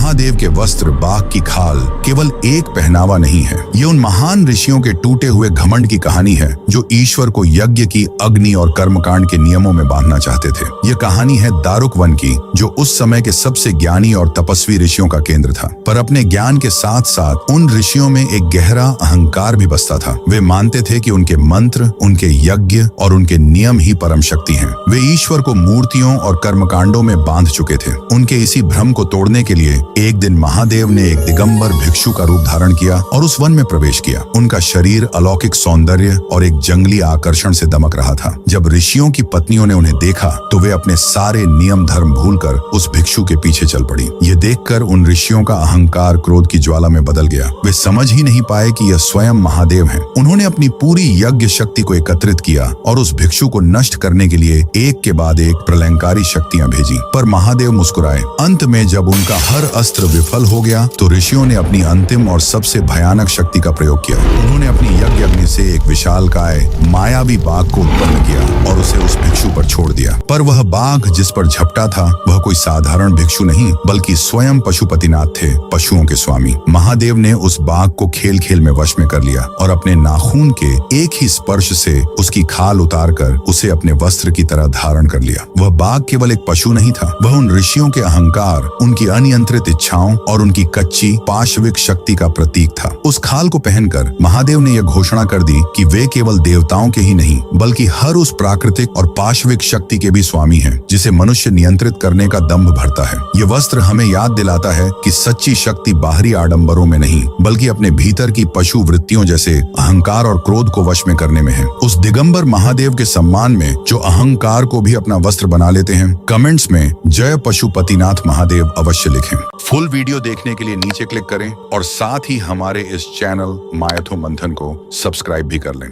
महादेव के वस्त्र बाघ की खाल केवल एक पहनावा नहीं है, ये उन महान ऋषियों के टूटे हुए घमंड की कहानी है जो ईश्वर को यज्ञ की अग्नि और कर्मकांड के नियमों में बांधना चाहते थे। ये कहानी है दारुक वन की, जो उस समय के सबसे ज्ञानी और तपस्वी ऋषियों का केंद्र था। पर अपने ज्ञान के साथ साथ उन ऋषियों में एक गहरा अहंकार भी बसता था। वे मानते थे कि उनके मंत्र, उनके यज्ञ और उनके नियम ही परम शक्ति हैं। वे ईश्वर को मूर्तियों और कर्मकांडों में बांध चुके थे। उनके इसी भ्रम को तोड़ने के लिए एक दिन महादेव ने एक दिगंबर भिक्षु का रूप धारण किया और उस वन में प्रवेश किया। उनका शरीर अलौकिक सौंदर्य और एक जंगली आकर्षण से दमक रहा था। जब ऋषियों की पत्नियों ने उन्हें देखा तो वे अपने सारे नियम धर्म भूलकर उस भिक्षु के पीछे चल पड़ी। ये देखकर उन ऋषियों का अहंकार क्रोध की ज्वाला में बदल गया। वे समझ ही नहीं पाए कि यह स्वयं महादेव हैं। उन्होंने अपनी पूरी यज्ञ शक्ति को एकत्रित किया और उस भिक्षु को नष्ट करने के लिए एक के बाद एक प्रलयंकारी शक्तियां भेजी। पर महादेव मुस्कुराए। अंत में जब उनका हर अस्त्र विफल हो गया तो ऋषियों ने अपनी अंतिम और सबसे भयानक शक्ति का प्रयोग किया। उन्होंने अपनी यज्ञ अग्नि से एक विशालकाय मायावी बाघ को उत्पन्न किया और उसे उस भिक्षु पर छोड़ दिया। पर वह बाघ जिस पर झपटा था वह कोई साधारण भिक्षु नहीं बल्कि स्वयं पशुपतिनाथ थे, पशुओं के स्वामी। महादेव ने उस बाघ को खेल खेल में वश में कर लिया और अपने नाखून के एक ही स्पर्श से उसकी खाल उतारकर उसे अपने वस्त्र की तरह धारण कर लिया। वह बाघ केवल एक पशु नहीं था, वह उन ऋषियों के अहंकार, उनकी अनियंत्रित इच्छाओं और उनकी कच्ची पाशविक शक्ति का प्रतीक था। उस खाल को पहनकर महादेव ने यह घोषणा कर दी कि वे केवल देवताओं के ही नहीं बल्कि हर उस प्राकृतिक और पाशविक शक्ति के भी स्वामी हैं जिसे मनुष्य नियंत्रित करने का दंभ भरता है। ये वस्त्र हमें याद दिलाता है कि सच्ची शक्ति बाहरी आडंबरों में नहीं बल्कि अपने भीतर की पशु वृत्तियों जैसे अहंकार और क्रोध को वश में करने में है। उस दिगंबर महादेव के सम्मान में जो अहंकार को भी अपना वस्त्र बना लेते हैं, कमेंट्स में जय पशुपतिनाथ महादेव अवश्य लिखें। फुल वीडियो देखने के लिए नीचे क्लिक करें और साथ ही हमारे इस चैनल मायाथो मंथन को सब्सक्राइब भी कर लें।